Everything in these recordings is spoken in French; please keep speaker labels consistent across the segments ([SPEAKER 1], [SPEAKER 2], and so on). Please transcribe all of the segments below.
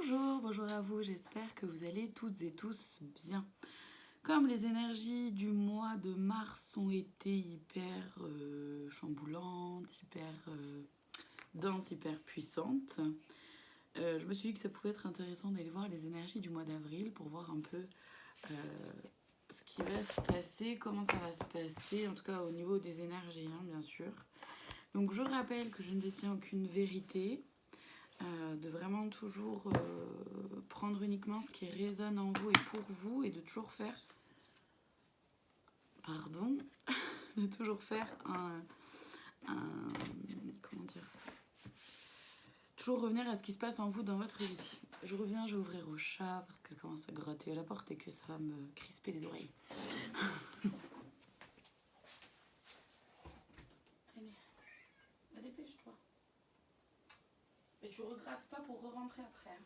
[SPEAKER 1] Bonjour à vous, j'espère que vous allez toutes et tous bien. Comme les énergies du mois de mars ont été hyper chamboulantes, hyper denses, hyper puissantes, je me suis dit que ça pouvait être intéressant d'aller voir les énergies du mois d'avril pour voir un peu ce qui va se passer, comment ça va se passer, en tout cas au niveau des énergies, hein, bien sûr. Donc je rappelle que je ne détiens aucune vérité. De vraiment toujours prendre uniquement ce qui résonne en vous et pour vous et de toujours faire de toujours faire comment dire, toujours revenir à ce qui se passe en vous dans votre vie. Je reviens, je vais ouvrir au chat parce qu'elle commence à gratter à la porte et que ça va me crisper les oreilles. Allez, dépêche-toi. Mais tu regrattes pas pour re-rentrer après.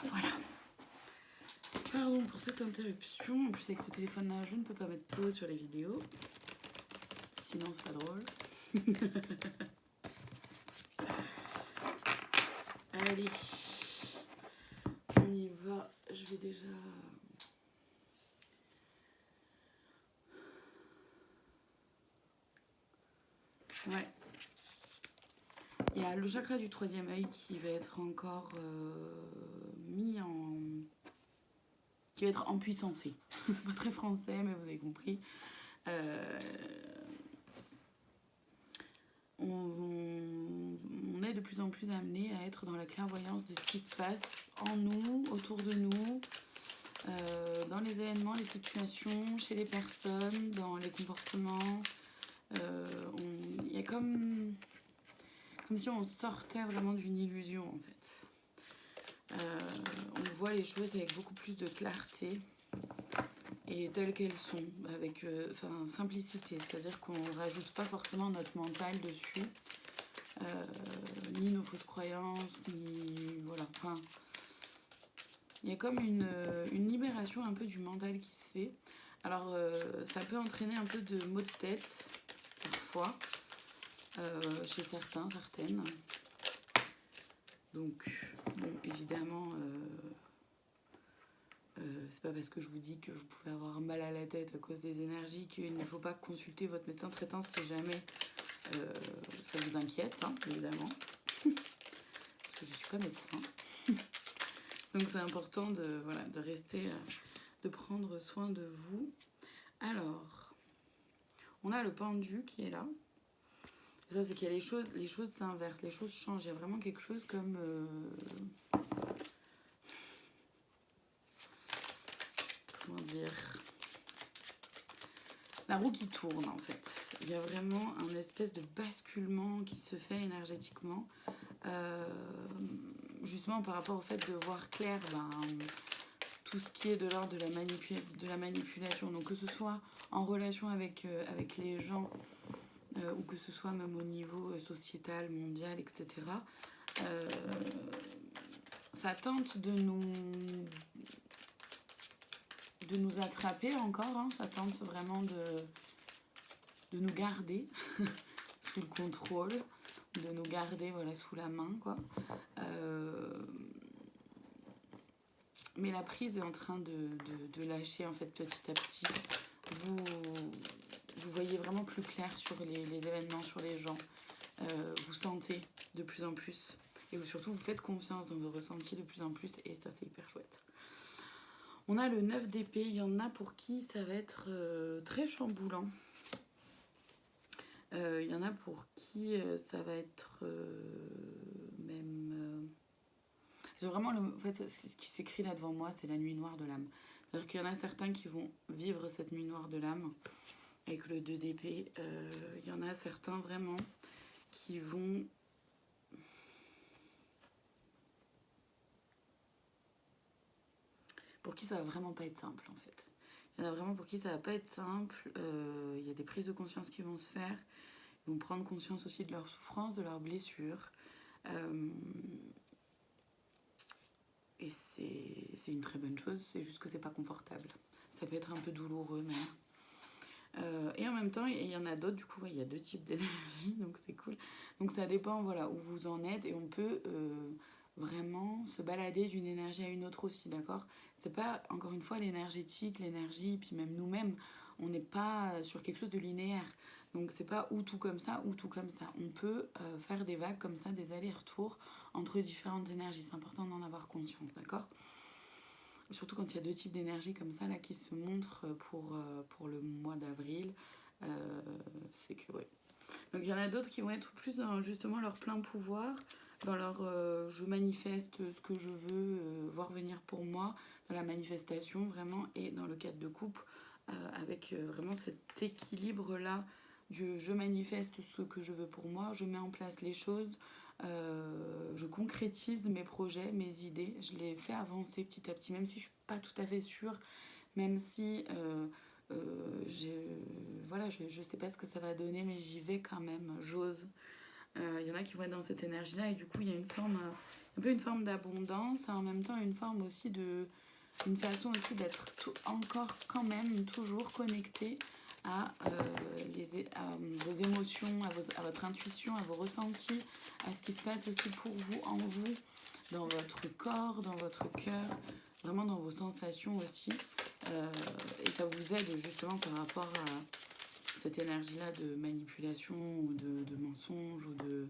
[SPEAKER 1] Voilà. Pardon pour cette interruption. En plus, avec ce téléphone-là, je ne peux pas mettre pause sur les vidéos. Sinon, c'est pas drôle. Allez. On y va. Je vais déjà... Ouais. Il y a le chakra du troisième œil qui va être encore mis en... qui va être empuissancé. C'est pas très français, mais vous avez compris. On est de plus en plus amené à être dans la clairvoyance de ce qui se passe en nous, autour de nous, dans les événements, les situations, chez les personnes, dans les comportements. Il y a comme si on sortait vraiment d'une illusion en fait. On voit les choses avec beaucoup plus de clarté et telles qu'elles sont, avec simplicité, c'est-à-dire qu'on ne rajoute pas forcément notre mental dessus, ni nos fausses croyances, ni voilà. Enfin, il y a comme une libération un peu du mental qui se fait. Alors, ça peut entraîner un peu de maux de tête parfois. Chez certains, certaines. Donc, bon, évidemment, c'est pas parce que je vous dis que vous pouvez avoir mal à la tête à cause des énergies qu'il ne faut pas consulter votre médecin traitant si jamais ça vous inquiète, hein, évidemment. Parce que je suis pas médecin. Donc, c'est important de rester, de prendre soin de vous. Alors, on a le pendu qui est là. Ça, c'est qu'il y a les choses s'inversent, les choses changent. Il y a vraiment quelque chose comme... comment dire, la roue qui tourne, en fait. Il y a vraiment un espèce de basculement qui se fait énergétiquement. Justement, par rapport au fait de voir clair, tout ce qui est de l'ordre de la manipulation. Donc, que ce soit en relation avec les gens... ou que ce soit même au niveau sociétal, mondial, etc. Ça tente de nous attraper encore, hein. Ça tente vraiment de nous garder sous le contrôle, de nous garder sous la main, quoi. Mais la prise est en train de lâcher en fait petit à petit. Vous voyez vraiment plus clair sur les événements, sur les gens. Vous sentez de plus en plus. Et surtout, vous faites confiance dans vos ressentis de plus en plus. Et ça, c'est hyper chouette. On a le 9 d'épée. Il y en a pour qui ça va être très chamboulant. Il y en a pour qui ça va être même... c'est vraiment, en fait, ce qui s'écrit là devant moi, c'est la nuit noire de l'âme. C'est-à-dire qu'il y en a certains qui vont vivre cette nuit noire de l'âme. Avec le 2 d'épée, il y en a certains vraiment qui vont... pour qui ça va vraiment pas être simple en fait. Il y en a vraiment pour qui ça va pas être simple. Il y a des prises de conscience qui vont se faire. Ils vont prendre conscience aussi de leurs souffrances, de leurs blessures. Et c'est une très bonne chose, c'est juste que c'est pas confortable. Ça peut être un peu douloureux même. Et en même temps, il y en a d'autres, du coup, ouais, il y a deux types d'énergie, donc c'est cool. Donc ça dépend, voilà, où vous en êtes, et on peut vraiment se balader d'une énergie à une autre aussi, d'accord? C'est pas, encore une fois, l'énergétique, l'énergie, puis même nous-mêmes, on n'est pas sur quelque chose de linéaire. Donc c'est pas ou tout comme ça, ou tout comme ça. On peut faire des vagues comme ça, des allers-retours entre différentes énergies. C'est important d'en avoir conscience, d'accord? Surtout quand il y a deux types d'énergie comme ça là qui se montrent pour le mois d'avril, c'est que ouais. Donc il y en a d'autres qui vont être plus dans justement leur plein pouvoir, dans leur je manifeste ce que je veux voir venir pour moi, dans la manifestation vraiment, et dans le cadre de couple, avec vraiment cet équilibre là du je manifeste ce que je veux pour moi, je mets en place les choses, je concrétise mes projets, mes idées, je les fais avancer petit à petit, même si je suis pas tout à fait sûre, même si voilà, je sais pas ce que ça va donner, mais j'y vais quand même, j'ose. Il y en a qui vont être dans cette énergie-là, et du coup, il y a une forme, un peu une forme d'abondance, et en même temps une forme aussi une façon aussi d'être encore quand même toujours connecté à vos émotions, à votre intuition, à vos ressentis, à ce qui se passe aussi pour vous, en vous, dans votre corps, dans votre cœur, vraiment dans vos sensations aussi. Et ça vous aide justement par rapport à cette énergie-là de manipulation ou de mensonge ou de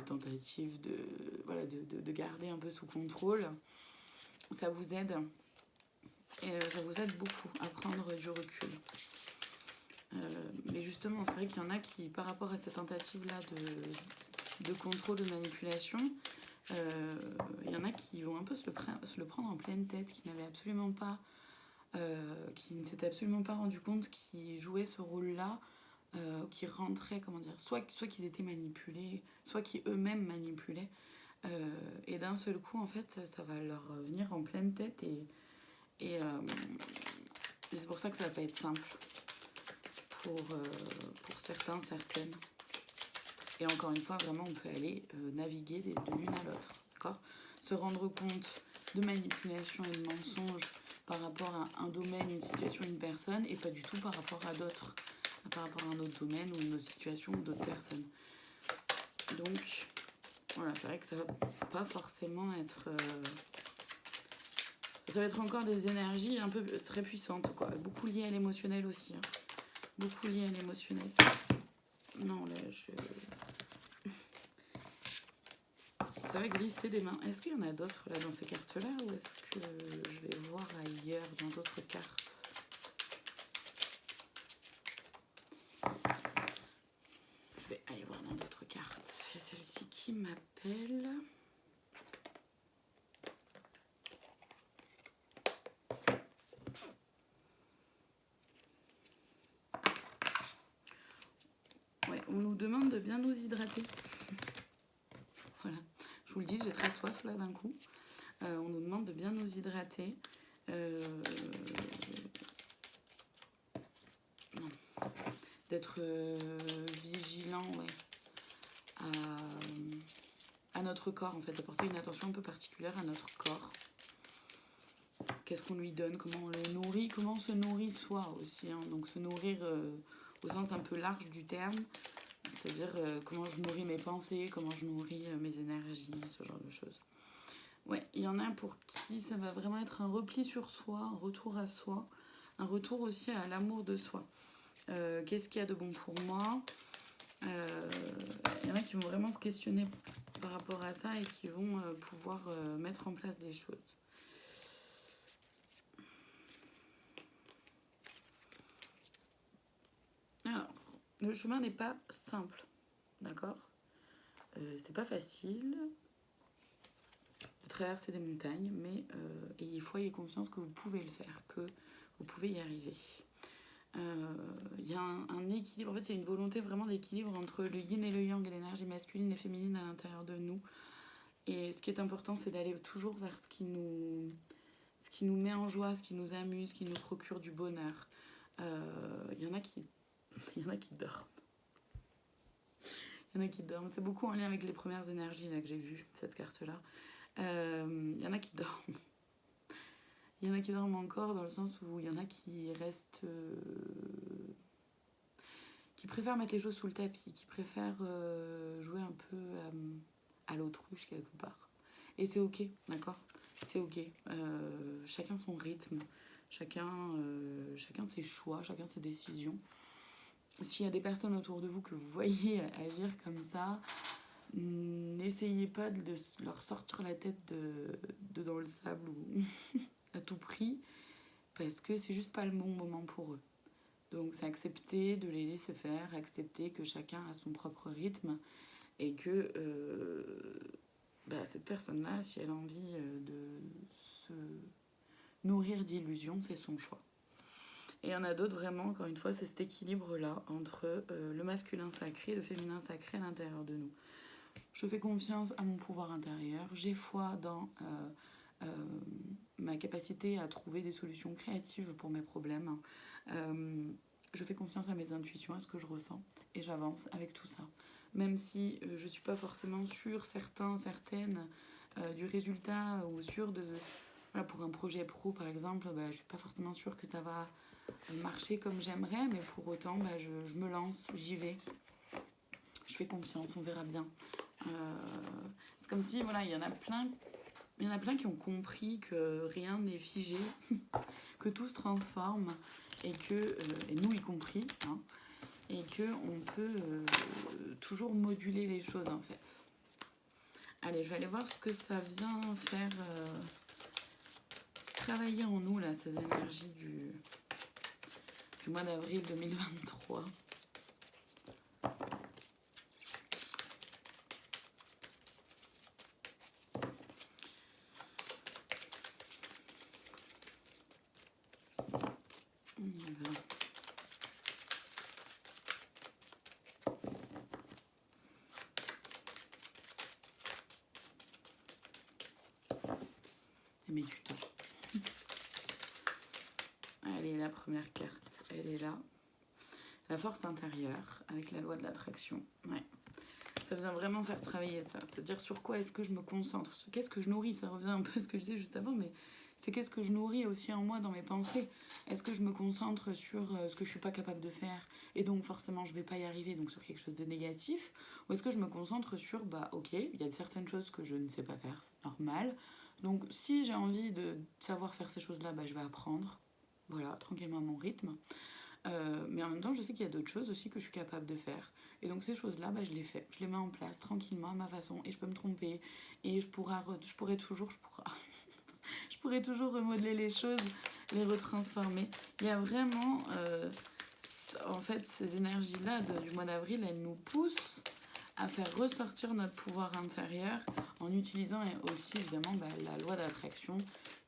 [SPEAKER 1] tentative voilà, de garder un peu sous contrôle. Ça vous aide. Et ça vous aide beaucoup à prendre du recul. Mais justement, c'est vrai qu'il y en a qui, par rapport à cette tentative-là de contrôle, de manipulation, il y en a qui vont un peu se le prendre en pleine tête, qui n'avaient absolument pas, qui ne s'étaient absolument pas rendu compte qu'ils jouaient ce rôle-là, qui rentraient, comment dire, soit qu'ils étaient manipulés, soit qu'ils eux-mêmes manipulaient. Et d'un seul coup, en fait, ça va leur venir en pleine tête, et c'est pour ça que ça va pas être simple pour certains, certaines. Et encore une fois, vraiment, on peut aller naviguer de l'une à l'autre, d'accord? Se rendre compte de manipulation et de mensonge par rapport à un domaine, une situation, une personne, et pas du tout par rapport à d'autres, par rapport à un autre domaine ou une autre situation ou d'autres personnes. Donc, voilà, c'est vrai que ça va pas forcément être... ça va être encore des énergies un peu très puissantes, quoi. Beaucoup liées à l'émotionnel aussi, hein. Beaucoup liées à l'émotionnel. Non, là, ça va glisser des mains. Est-ce qu'il y en a d'autres là dans ces cartes-là, ou est-ce que je vais voir ailleurs dans d'autres cartes? Je vais aller voir dans d'autres cartes. Il y a celle-ci qui m'appelle. Ouais, on nous demande de bien nous hydrater. Voilà. Je vous le dis, j'ai très soif là d'un coup. On nous demande de bien nous hydrater. D'être vigilant, ouais, à notre corps, en fait, d'apporter une attention un peu particulière à notre corps. Qu'est-ce qu'on lui donne, comment on le nourrit, comment on se nourrit soi aussi, hein. Donc se nourrir au sens un peu large du terme, c'est-à-dire comment je nourris mes pensées, comment je nourris mes énergies, ce genre de choses. Ouais, il y en a pour qui ça va vraiment être un repli sur soi, un retour à soi, un retour aussi à l'amour de soi. Qu'est-ce qu'il y a de bon pour moi? Il y en a qui vont vraiment se questionner par rapport à ça et qui vont pouvoir mettre en place des choses. Alors, le chemin n'est pas simple, d'accord? C'est pas facile de traverser des montagnes, mais il faut ayez confiance que vous pouvez le faire, que vous pouvez y arriver. Il y a un équilibre, en fait il y a une volonté vraiment d'équilibre entre le yin et le yang, l'énergie masculine et féminine à l'intérieur de nous. Et ce qui est important, c'est d'aller toujours vers ce qui nous met en joie, ce qui nous amuse, ce qui nous procure du bonheur. Il y en a qui dorment. Il y en a qui dorment. C'est beaucoup en lien avec les premières énergies là, que j'ai vues, cette carte-là. Il y en a qui dorment. Il y en a qui dorment encore, dans le sens où il y en a qui restent qui préfèrent mettre les choses sous le tapis, qui préfèrent jouer un peu à l'autruche quelque part. Et c'est ok, d'accord? C'est ok. Chacun son rythme, chacun ses choix, chacun ses décisions. S'il y a des personnes autour de vous que vous voyez agir comme ça, n'essayez pas de leur sortir la tête dans le sable ou à tout prix, parce que c'est juste pas le bon moment pour eux. Donc c'est accepter de les laisser faire, accepter que chacun a son propre rythme et que cette personne-là, si elle a envie de se nourrir d'illusions, c'est son choix. Et il y en a d'autres, vraiment, encore une fois, c'est cet équilibre-là entre le masculin sacré et le féminin sacré à l'intérieur de nous. Je fais confiance à mon pouvoir intérieur, j'ai foi dans ma capacité à trouver des solutions créatives pour mes problèmes. Je fais confiance à mes intuitions, à ce que je ressens, et j'avance avec tout ça. Même si je ne suis pas forcément sûre, certaines, du résultat, ou sûre de... Voilà, pour un projet pro, par exemple, je ne suis pas forcément sûre que ça va marcher comme j'aimerais, mais pour autant, je me lance, j'y vais. Je fais confiance, on verra bien. C'est comme si, voilà, il y en a plein qui ont compris que rien n'est figé, que tout se transforme, et nous y compris, hein, et qu'on peut toujours moduler les choses, en fait. Allez, je vais aller voir ce que ça vient faire travailler en nous, là, ces énergies du mois d'avril 2023. On y va. Elle met du temps. Allez, la première carte, elle est là. La force intérieure, avec la loi de l'attraction. Ouais. Ça vient vraiment faire travailler ça. C'est-à-dire sur quoi est-ce que je me concentre, qu'est-ce que je nourris. Ça revient un peu à ce que je disais juste avant, mais c'est qu'est-ce que je nourris aussi en moi, dans mes pensées. Est-ce que je me concentre sur ce que je suis pas capable de faire, et donc forcément je vais pas y arriver, donc sur quelque chose de négatif, ou est-ce que je me concentre sur, ok, il y a certaines choses que je ne sais pas faire, c'est normal, donc si j'ai envie de savoir faire ces choses-là, je vais apprendre, voilà, tranquillement à mon rythme. Mais en même temps, je sais qu'il y a d'autres choses aussi que je suis capable de faire. Et donc ces choses-là, je les fais. Je les mets en place tranquillement à ma façon. Et je peux me tromper. Et je pourrais toujours remodeler les choses, les retransformer. Il y a vraiment... en fait, ces énergies-là du mois d'avril, elles nous poussent à faire ressortir notre pouvoir intérieur en utilisant aussi évidemment la loi d'attraction.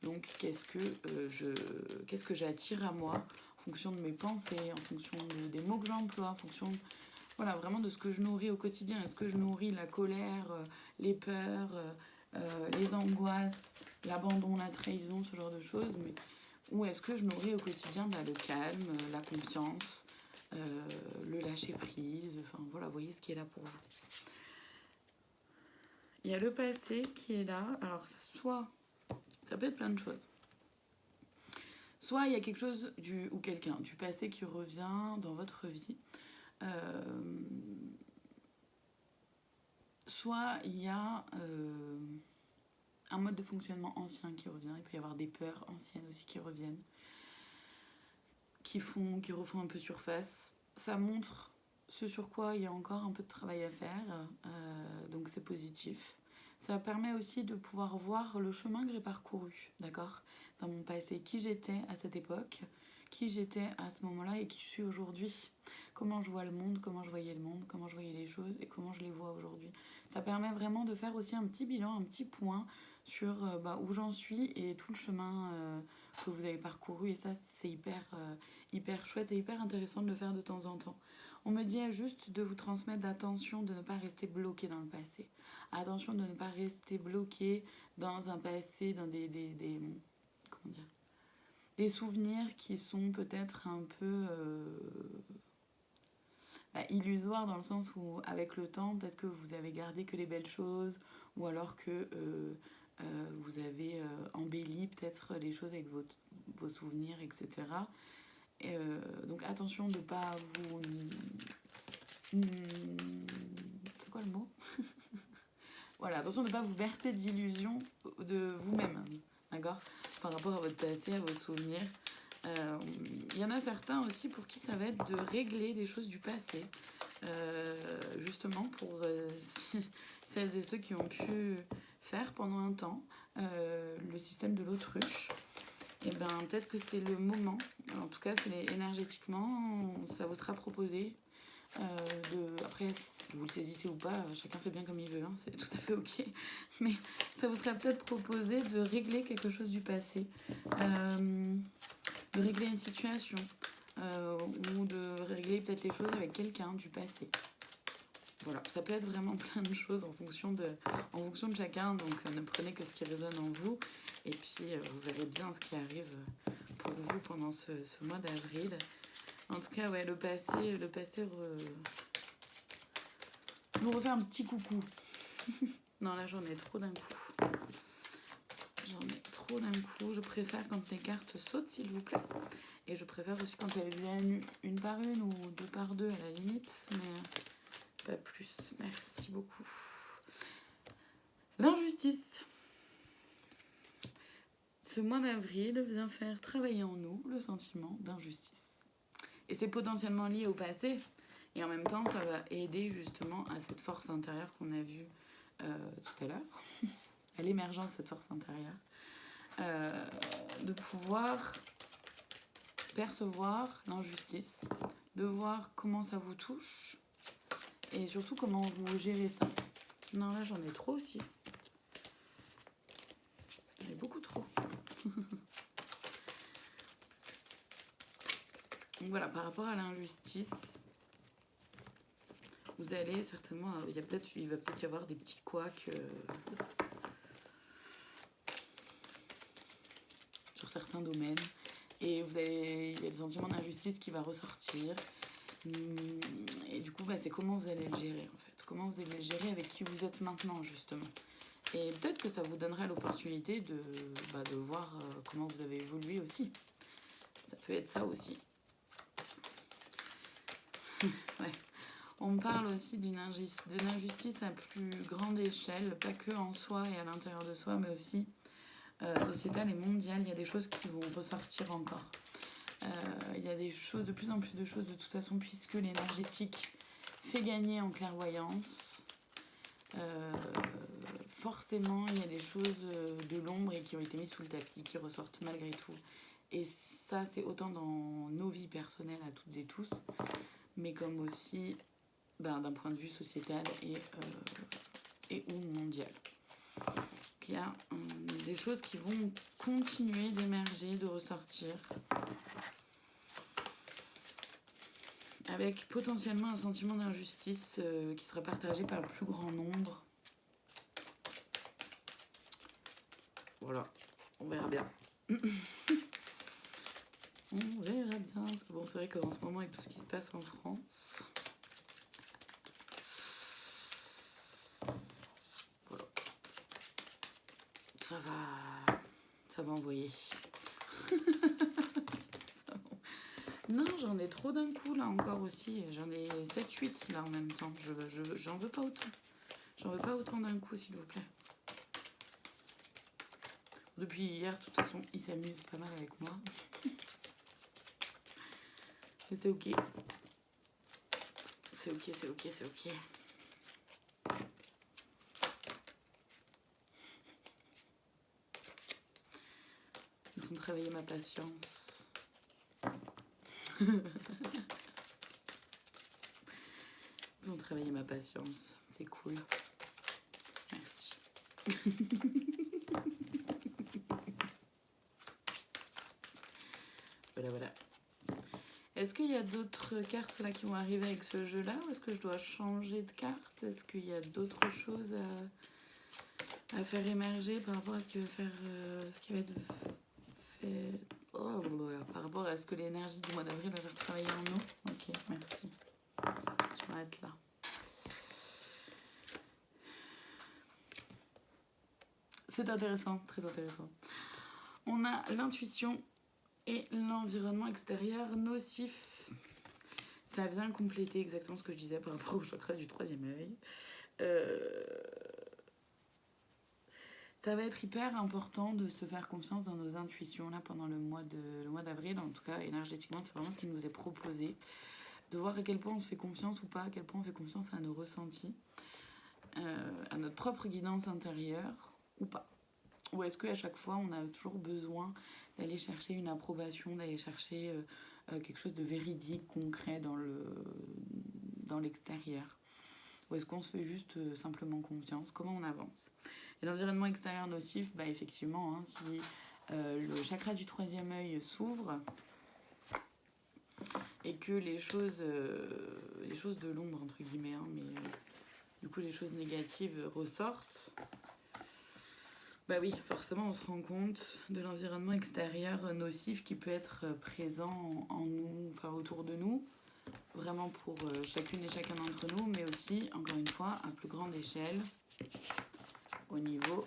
[SPEAKER 1] Donc qu'est-ce que j'attire à moi en fonction de mes pensées, en fonction des mots que j'emploie, en fonction vraiment de ce que je nourris au quotidien. Est-ce que je nourris la colère, les peurs, les angoisses, l'abandon, la trahison, ce genre de choses, ou est-ce que je nourris au quotidien le calme, la confiance, le lâcher prise, vous voyez ce qui est là pour vous. Il y a le passé qui est là. Alors ça peut être plein de choses. Soit il y a quelque chose ou quelqu'un du passé qui revient dans votre vie. Soit il y a un mode de fonctionnement ancien qui revient. Il peut y avoir des peurs anciennes aussi qui reviennent, qui refont un peu surface. Ça montre ce sur quoi il y a encore un peu de travail à faire, donc c'est positif. Ça permet aussi de pouvoir voir le chemin que j'ai parcouru, d'accord, dans mon passé, qui j'étais à cette époque, qui j'étais à ce moment-là et qui je suis aujourd'hui. Comment je vois le monde, comment je voyais le monde, comment je voyais les choses et comment je les vois aujourd'hui. Ça permet vraiment de faire aussi un petit bilan, un petit point sur où j'en suis et tout le chemin que vous avez parcouru. Et ça, c'est hyper chouette et hyper intéressant de le faire de temps en temps. On me dit juste de vous transmettre d'attention, de ne pas rester bloqué dans le passé. Attention de ne pas rester bloqué dans un passé, dans des souvenirs qui sont peut-être un peu illusoires, dans le sens où avec le temps, peut-être que vous avez gardé que les belles choses, ou alors que vous avez embelli peut-être les choses avec vos souvenirs, etc. Donc attention de ne pas C'est quoi le mot? Voilà, attention de ne pas vous bercer d'illusions de vous-même, d'accord? Par rapport à votre passé, à vos souvenirs. Il y en a certains aussi pour qui ça va être de régler des choses du passé. Justement pour celles et ceux qui ont pu faire pendant un temps le système de l'autruche. Et ben peut-être que c'est le moment, en tout cas c'est énergétiquement, ça vous sera proposé. Après, si vous le saisissez ou pas, chacun fait bien comme il veut, hein, c'est tout à fait ok. Mais ça vous sera peut-être proposé de régler quelque chose du passé, de régler une situation, ou de régler peut-être les choses avec quelqu'un du passé. Voilà, ça peut être vraiment plein de choses en fonction de chacun, donc ne prenez que ce qui résonne en vous, et puis vous verrez bien ce qui arrive pour vous pendant ce mois d'avril. En tout cas, ouais, le passé nous refait un petit coucou. Non, là, j'en ai trop d'un coup. Je préfère quand les cartes sautent, s'il vous plaît. Et je préfère aussi quand elles viennent une par une ou deux par deux, à la limite. Mais pas plus. Merci beaucoup. L'injustice. Ce mois d'avril vient faire travailler en nous le sentiment d'injustice. Et c'est potentiellement lié au passé. Et en même temps, ça va aider justement à cette force intérieure qu'on a vue tout à l'heure, à l'émergence de cette force intérieure, de pouvoir percevoir l'injustice, de voir comment ça vous touche et surtout comment vous gérez ça. Non, là j'en ai trop aussi. J'en ai beaucoup trop. Donc voilà, par rapport à l'injustice, vous allez certainement, il va peut-être y avoir des petits couacs sur certains domaines, et il y a le sentiment d'injustice qui va ressortir, et du coup c'est comment vous allez le gérer en fait, comment vous allez le gérer avec qui vous êtes maintenant justement, et peut-être que ça vous donnera l'opportunité de voir comment vous avez évolué aussi. Ça peut être ça aussi. Ouais. On parle aussi d'une injustice à plus grande échelle, pas que en soi et à l'intérieur de soi, mais aussi sociétale et mondiale. Il y a des choses qui vont ressortir encore. Il y a de plus en plus de choses de toute façon, puisque l'énergétique fait gagner en clairvoyance. Forcément, il y a des choses de l'ombre et qui ont été mises sous le tapis, qui ressortent malgré tout. Et ça, c'est autant dans nos vies personnelles à toutes et tous, mais comme aussi d'un point de vue sociétal et ou mondial. Donc, il y a des choses qui vont continuer d'émerger, de ressortir, avec potentiellement un sentiment d'injustice qui sera partagé par le plus grand nombre. Voilà, on verra bien. On verra bien, parce que bon, c'est vrai qu'en ce moment, avec tout ce qui se passe en France, voilà, ça va envoyer. Non, j'en ai trop d'un coup là encore aussi. J'en ai 7-8 là en même temps. J'en veux pas autant. J'en veux pas autant d'un coup, s'il vous plaît. Depuis hier, de toute façon, il s'amuse pas mal avec moi. Mais c'est ok. C'est ok, c'est ok, c'est ok. Ils font travailler ma patience. Ils vont travailler ma patience. C'est cool. Merci. Voilà. Est-ce qu'il y a d'autres cartes là qui vont arriver avec ce jeu-là, ou est-ce que je dois changer de carte? Est-ce qu'il y a d'autres choses à faire émerger par rapport à ce qui va être fait par rapport à ce que l'énergie du mois d'avril va faire travailler en nous? Ok, merci. Je m'arrête là. C'est intéressant, très intéressant. On a l'intuition et l'environnement extérieur nocif. ça vient compléter exactement ce que je disais par rapport au chakra du troisième œil. Ça va être hyper important de se faire confiance dans nos intuitions là pendant le mois d'avril. En tout cas, énergétiquement, c'est vraiment ce qui nous est proposé. De voir à quel point on se fait confiance ou pas, à quel point on fait confiance à nos ressentis, à notre propre guidance intérieure ou pas. Ou est-ce qu'à chaque fois, on a toujours besoin d'aller chercher une approbation, d'aller chercher quelque chose de véridique, concret dans l'extérieur? Ou est-ce qu'on se fait juste simplement confiance? Comment on avance? Et l'environnement extérieur nocif, bah effectivement, hein, si le chakra du troisième œil s'ouvre et que les choses de l'ombre, entre guillemets, hein, mais du coup les choses négatives ressortent, bah oui, forcément on se rend compte de l'environnement extérieur nocif qui peut être présent en nous, enfin autour de nous, vraiment pour chacune et chacun d'entre nous, mais aussi, encore une fois, à plus grande échelle, au niveau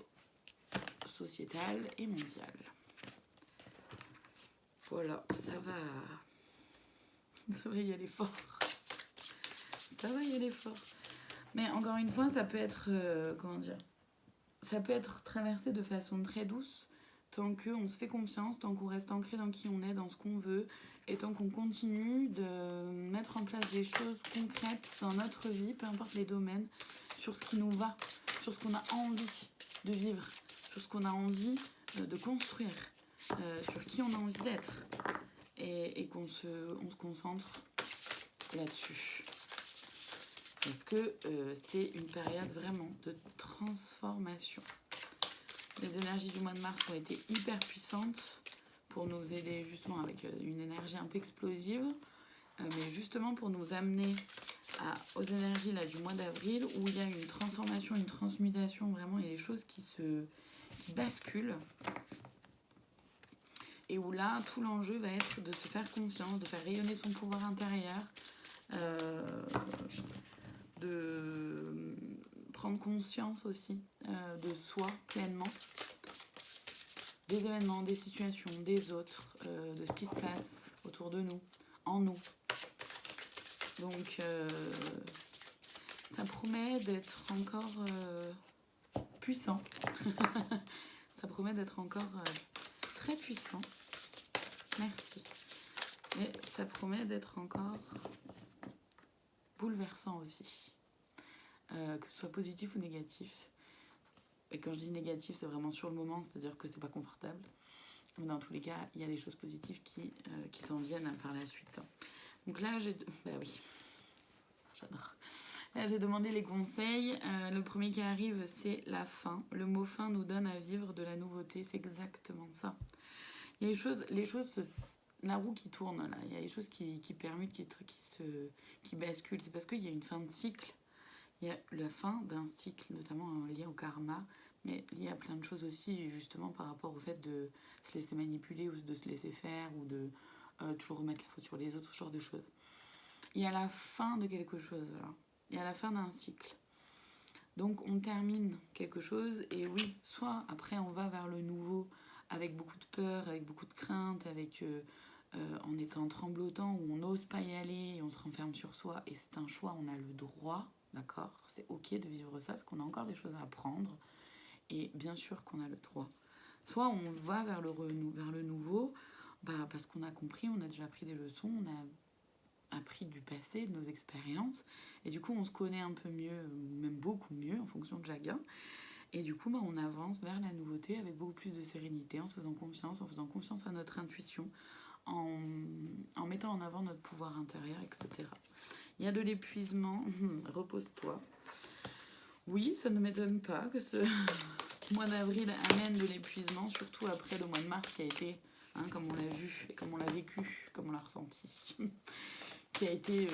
[SPEAKER 1] sociétal et mondial. Voilà, ça va y aller fort. Ça va y aller fort. Mais encore une fois, ça peut être, ça peut être traversé de façon très douce, tant qu'on se fait confiance, tant qu'on reste ancré dans qui on est, dans ce qu'on veut, et tant qu'on continue de mettre en place des choses concrètes dans notre vie, peu importe les domaines, sur ce qui nous va, sur ce qu'on a envie de vivre, sur ce qu'on a envie de construire, sur qui on a envie d'être, et qu'on se concentre là-dessus. Parce que c'est une période vraiment de transformation. Les énergies du mois de mars ont été hyper puissantes pour nous aider justement avec une énergie un peu explosive, mais justement pour nous amener aux énergies là, du mois d'avril où il y a une transformation, une transmutation, vraiment il y a des choses qui basculent et où là tout l'enjeu va être de se faire confiance, de faire rayonner son pouvoir intérieur, de prendre conscience aussi de soi pleinement, des événements, des situations, des autres, de ce qui se passe autour de nous, en nous. Donc ça promet d'être encore puissant. Ça promet d'être encore très puissant. Merci. Et ça promet d'être encore bouleversant aussi. Que ce soit positif ou négatif. Et quand je dis négatif, c'est vraiment sur le moment, c'est-à-dire que c'est pas confortable. Mais dans tous les cas, il y a des choses positives qui s'en viennent par la suite. Donc là, bah oui, j'adore. Là, j'ai demandé les conseils. Le premier qui arrive, c'est la fin. Le mot fin nous donne à vivre de la nouveauté. C'est exactement ça. Il y a les choses, la roue qui tourne là. Il y a des choses qui permutent, qui basculent. C'est parce qu'il y a une fin de cycle. Il y a la fin d'un cycle, notamment lié au karma, mais lié à plein de choses aussi, justement par rapport au fait de se laisser manipuler ou de se laisser faire ou de toujours remettre la faute sur les autres, ce genre de choses. Il y a la fin de quelque chose, là. Il y a la fin d'un cycle. Donc on termine quelque chose et oui, soit après on va vers le nouveau avec beaucoup de peur, avec beaucoup de crainte, avec en étant tremblotant où on n'ose pas y aller et on se renferme sur soi et c'est un choix, on a le droit, d'accord, c'est ok de vivre ça parce qu'on a encore des choses à apprendre et bien sûr qu'on a le droit. Soit on va vers le nouveau, bah, parce qu'on a compris, on a déjà pris des leçons, on a appris du passé, de nos expériences et du coup on se connaît un peu mieux, même beaucoup mieux en fonction de chacun. Et du coup, bah, on avance vers la nouveauté avec beaucoup plus de sérénité, en se faisant confiance à notre intuition, en mettant en avant notre pouvoir intérieur, etc. Il y a de l'épuisement, repose-toi. Oui, ça ne m'étonne pas que ce mois d'avril amène de l'épuisement, surtout après le mois de mars qui a été, comme on l'a vu, et comme on l'a vécu, comme on l'a ressenti, qui a été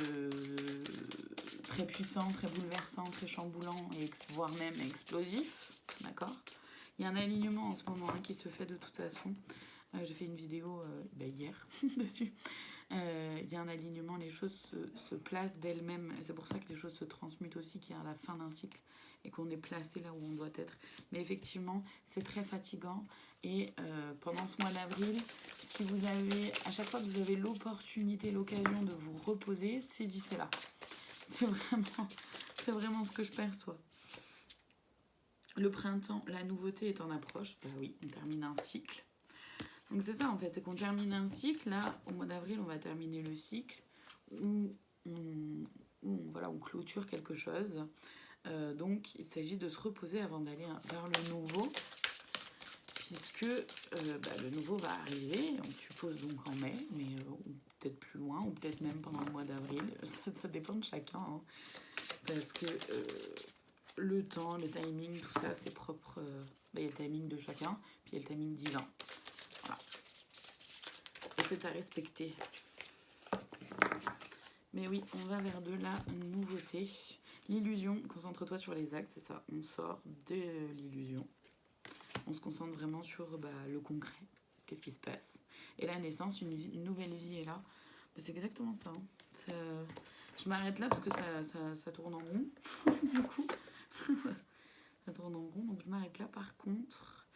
[SPEAKER 1] très puissant, très bouleversant, très chamboulant, et voire même explosif, d'accord. Il y a un alignement en ce moment qui se fait de toute façon. J'ai fait une vidéo hier dessus. Il y a un alignement, les choses se placent d'elles-mêmes. Et c'est pour ça que les choses se transmutent aussi, qu'il y a la fin d'un cycle et qu'on est placé là où on doit être. Mais effectivement, c'est très fatigant. Et pendant ce mois d'avril, si vous avez, à chaque fois que vous avez l'opportunité, l'occasion de vous reposer, saisissez-la. C'est vraiment ce que je perçois. Le printemps, la nouveauté est en approche. Bah oui, on termine un cycle. Donc c'est ça en fait, c'est qu'on termine un cycle. Là, au mois d'avril, on va terminer le cycle où on clôture quelque chose. Donc il s'agit de se reposer avant d'aller vers le nouveau. Puisque le nouveau va arriver, on suppose donc en mai, mais peut-être plus loin, ou peut-être même pendant le mois d'avril. Ça dépend de chacun. Hein. Parce que le temps, le timing, tout ça, c'est propre. Il y a le timing de chacun, puis il y a le timing divin. Voilà. Et c'est à respecter. Mais oui, on va vers de la nouveauté. L'illusion, concentre-toi sur les actes, c'est ça. On sort de l'illusion. On se concentre vraiment sur le concret. Qu'est-ce qui se passe? Et la naissance, une nouvelle vie est là. C'est exactement ça. Hein. Je m'arrête là parce que ça tourne en rond. Du coup, ça tourne en rond. Donc je m'arrête là. Par contre,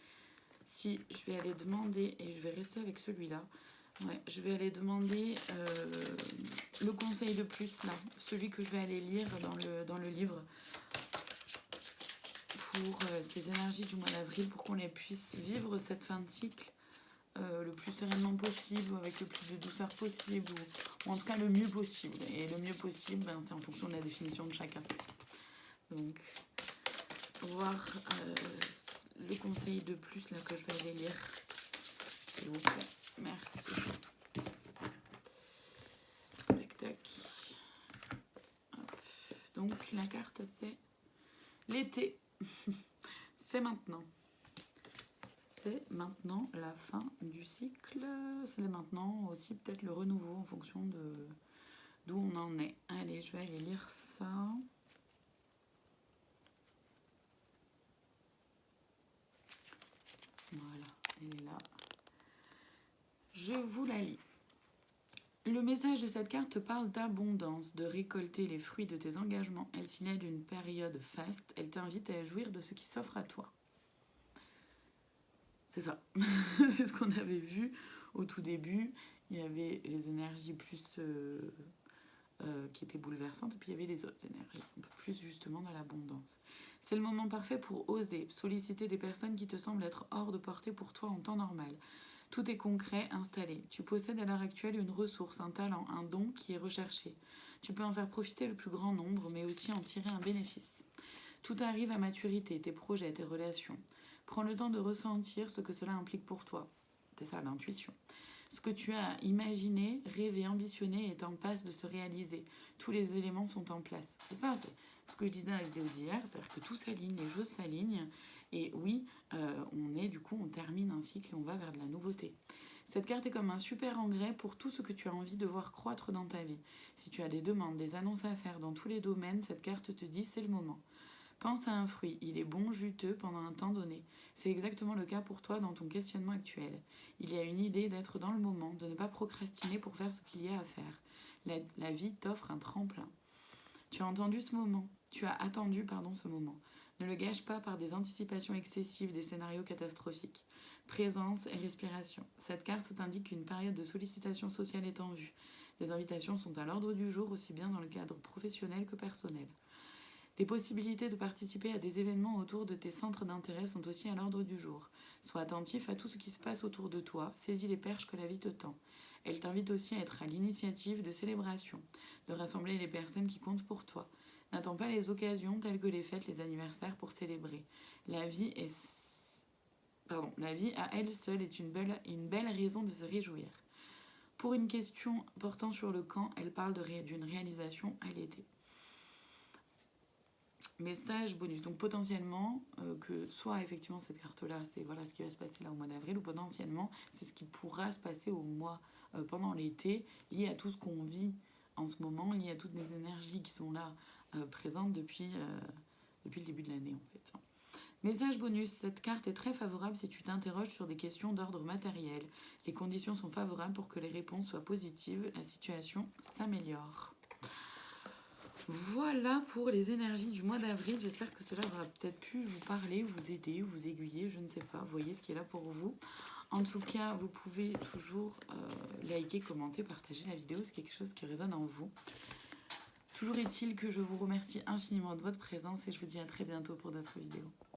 [SPEAKER 1] si je vais aller demander, et je vais rester avec celui-là, je vais aller demander le conseil de plus, là. Celui que je vais aller lire dans le livre. Pour ces énergies du mois d'avril, pour qu'on les puisse vivre cette fin de cycle le plus sereinement possible, ou avec le plus de douceur possible, ou en tout cas le mieux possible. Et le mieux possible, c'est en fonction de la définition de chacun. Donc, voir le conseil de plus là que je vais aller lire, s'il vous plaît. Merci. Tac, tac. Hop. Donc, la carte, c'est l'été. C'est maintenant. C'est maintenant la fin du cycle. C'est maintenant aussi peut-être le renouveau en fonction de d'où on en est. Allez, je vais aller lire ça. Voilà, elle est là. Je vous la lis. Le message de cette carte parle d'abondance, de récolter les fruits de tes engagements. Elle signale une période faste. Elle t'invite à jouir de ce qui s'offre à toi. C'est ça. C'est ce qu'on avait vu au tout début. Il y avait les énergies plus qui étaient bouleversantes, et puis il y avait les autres énergies, un peu plus justement dans l'abondance. C'est le moment parfait pour oser, solliciter des personnes qui te semblent être hors de portée pour toi en temps normal. Tout est concret, installé. Tu possèdes à l'heure actuelle une ressource, un talent, un don qui est recherché. Tu peux en faire profiter le plus grand nombre, mais aussi en tirer un bénéfice. Tout arrive à maturité, tes projets, tes relations. Prends le temps de ressentir ce que cela implique pour toi. C'est ça, l'intuition. Ce que tu as imaginé, rêvé, ambitionné est en passe de se réaliser. Tous les éléments sont en place. C'est ça, c'est ce que je disais dans la vidéo d'hier, c'est-à-dire que tout s'aligne, les choses s'alignent. Et oui, on termine un cycle et on va vers de la nouveauté. Cette carte est comme un super engrais pour tout ce que tu as envie de voir croître dans ta vie. Si tu as des demandes, des annonces à faire dans tous les domaines, cette carte te dit c'est le moment. Pense à un fruit, il est bon, juteux pendant un temps donné. C'est exactement le cas pour toi dans ton questionnement actuel. Il y a une idée d'être dans le moment, de ne pas procrastiner pour faire ce qu'il y a à faire. La vie t'offre un tremplin. Tu as attendu ce moment. Ne le gâche pas par des anticipations excessives, des scénarios catastrophiques. Présence et respiration. Cette carte t'indique qu'une période de sollicitation sociale est en vue. Des invitations sont à l'ordre du jour, aussi bien dans le cadre professionnel que personnel. Les possibilités de participer à des événements autour de tes centres d'intérêt sont aussi à l'ordre du jour. Sois attentif à tout ce qui se passe autour de toi, saisis les perches que la vie te tend. Elle t'invite aussi à être à l'initiative de célébrations, de rassembler les personnes qui comptent pour toi. N'attends pas les occasions telles que les fêtes, les anniversaires pour célébrer. La vie à elle seule est une belle raison de se réjouir. Pour une question portant sur le quand, elle parle d'une réalisation à l'été. Message bonus, donc potentiellement que soit effectivement cette carte là c'est voilà ce qui va se passer là au mois d'avril, ou potentiellement c'est ce qui pourra se passer au mois pendant l'été, lié à tout ce qu'on vit en ce moment, lié à toutes les énergies qui sont là présentes depuis le début de l'année en fait. Message bonus, cette carte est très favorable si tu t'interroges sur des questions d'ordre matériel. Les conditions sont favorables pour que les réponses soient positives, la situation s'améliore. Voilà pour les énergies du mois d'avril. J'espère que cela aura peut-être pu vous parler, vous aider, vous aiguiller, je ne sais pas. Vous voyez ce qui est là pour vous. En tout cas, vous pouvez toujours liker, commenter, partager la vidéo. C'est quelque chose qui résonne en vous. Toujours est-il que je vous remercie infiniment de votre présence et je vous dis à très bientôt pour d'autres vidéos.